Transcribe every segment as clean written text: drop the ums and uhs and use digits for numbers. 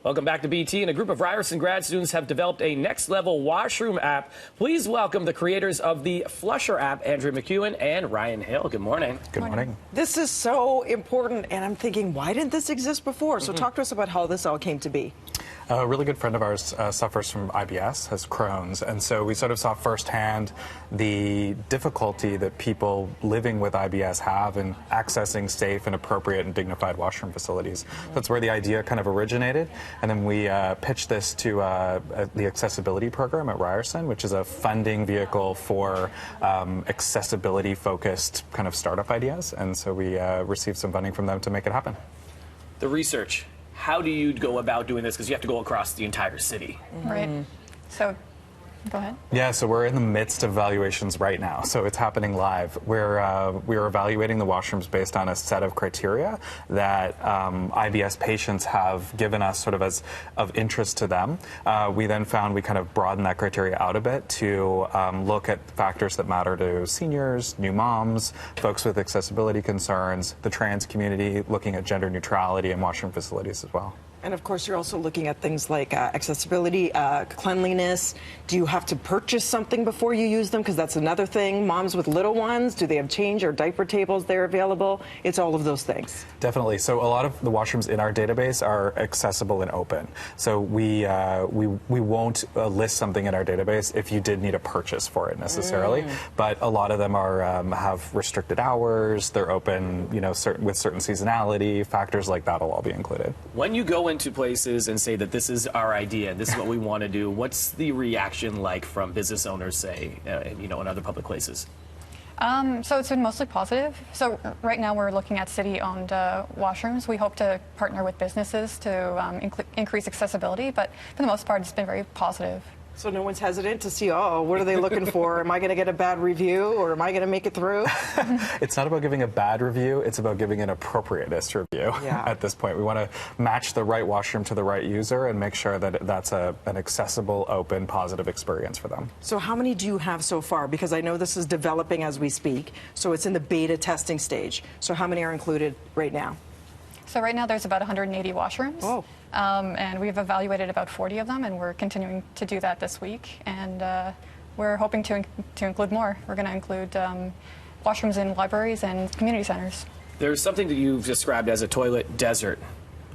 Welcome back to BT, and a group of Ryerson grad students have developed a next-level washroom app. Please welcome the creators of the Flusher app, Andrew McEwen and Ryan Hill. Good morning. Good morning. This is so important, and I'm thinking, why didn't this exist before? So talk to us about how this all came to be. A really good friend of ours suffers from IBS, has Crohn's, and so we sort of saw firsthand the difficulty that people living with IBS have in accessing safe and appropriate and dignified washroom facilities. That's where the idea kind of originated, and then we pitched this to the accessibility program at Ryerson, which is a funding vehicle for accessibility-focused kind of startup ideas, and so we received some funding from them to make it happen. The research. How do you go about doing this? Because you have to go across the entire city. Right. So, go ahead. Yeah, so we're in the midst of evaluations right now, so it's happening live. We're evaluating the washrooms based on a set of criteria that IBS patients have given us sort of as of interest to them. We then found we kind of broadened that criteria out a bit to look at factors that matter to seniors, new moms, folks with accessibility concerns, the trans community, looking at gender neutrality in washroom facilities as well. And of course, you're also looking at things like accessibility, cleanliness. Do you have to purchase something before you use them? Because that's another thing. Moms with little ones, do they have change or diaper tables there available? It's all of those things. Definitely. So a lot of the washrooms in our database are accessible and open. So we won't list something in our database if you did need a purchase for it necessarily. But a lot of them are have restricted hours. They're open, you know, with certain seasonality. Factors like that will all be included. When you go into places and say that this is our idea, this is what we want to do, what's the reaction like from business owners, say, in other public places? So it's been mostly positive. So right now we're looking at city-owned washrooms. We hope to partner with businesses to increase accessibility, but for the most part it's been very positive. So no one's hesitant to see, oh, what are they looking for? Am I going to get a bad review, or am I going to make it through? It's not about giving a bad review. It's about giving an appropriateness review at this point. We want to match the right washroom to the right user and make sure that that's an accessible, open, positive experience for them. So how many do you have so far? Because I know this is developing as we speak, so it's in the beta testing stage. So how many are included right now? So right now there's about 180 washrooms. Oh. And we've evaluated about 40 of them, and we're continuing to do that this week. And we're hoping to include more. We're going to include washrooms in libraries and community centers. There's something that you've described as a toilet desert.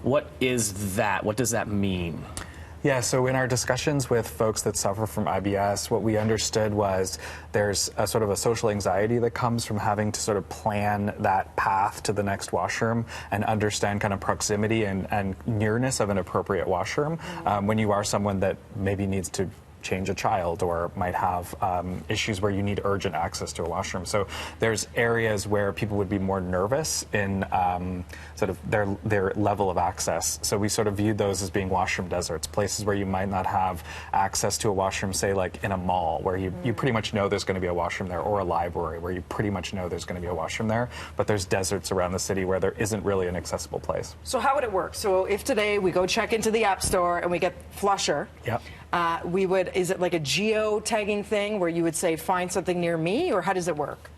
What is that? What does that mean? Yeah, so in our discussions with folks that suffer from IBS, what we understood was there's a sort of a social anxiety that comes from having to sort of plan that path to the next washroom and understand kind of proximity and nearness of an appropriate washroom. When you are someone that maybe needs to change a child or might have issues where you need urgent access to a washroom. So there's areas where people would be more nervous in sort of their level of access. So we sort of viewed those as being washroom deserts, places where you might not have access to a washroom, say like in a mall, where you pretty much know there's going to be a washroom there, or a library where you pretty much know there's going to be a washroom there, but there's deserts around the city where there isn't really an accessible place. So how would it work? So if today we go check into the App Store and we get Flusher, yep. Is it like a geo-tagging thing where you would say, find something near me, or how does it work?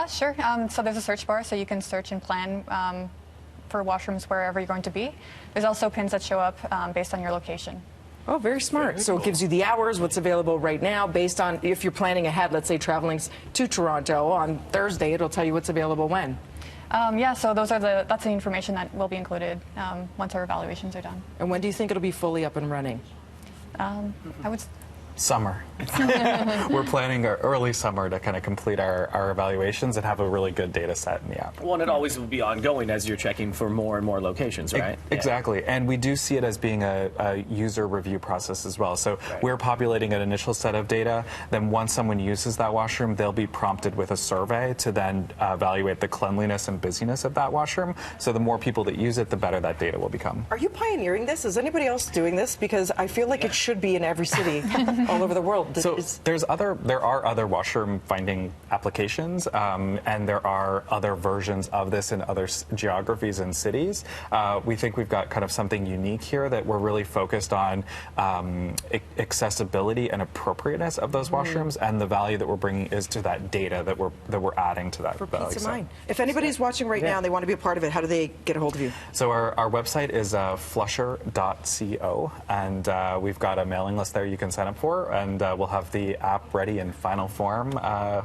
Sure. So there's a search bar, so you can search and plan for washrooms wherever you're going to be. There's also pins that show up based on your location. Oh, very smart. So it gives you the hours, what's available right now, based on if you're planning ahead, let's say traveling to Toronto on Thursday, it'll tell you what's available when. Yeah, so that's the information that will be included once our evaluations are done. And when do you think it'll be fully up and running? I would. Summer. We're planning early summer to kind of complete our evaluations and have a really good data set in the app. Well, and it always will be ongoing as you're checking for more and more locations, right? Exactly. Yeah. And we do see it as being a user review process as well. So we're populating an initial set of data. Then once someone uses that washroom, they'll be prompted with a survey to then evaluate the cleanliness and busyness of that washroom. So the more people that use it, the better that data will become. Are you pioneering this? Is anybody else doing this? Because I feel like it should be in every city. all over the world. So there are other washroom finding applications, and there are other versions of this in other geographies and cities. We think we've got kind of something unique here that we're really focused on accessibility and appropriateness of those washrooms, and the value that we're bringing is to that data that we're adding to that For value. peace of mind. If anybody's watching right now and they want to be a part of it, how do they get a hold of you? So our website is flusher.co, and we've got a mailing list there you can sign up for, and we'll have the app ready in final form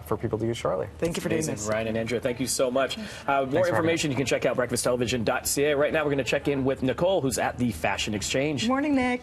for people to use shortly. Thank you for doing Amazing. this. Ryan and Andrea, thank you so much. More information you can check out breakfasttelevision.ca. Right now we're going to check in with Nicole, who's at the Fashion Exchange. Morning, Nick.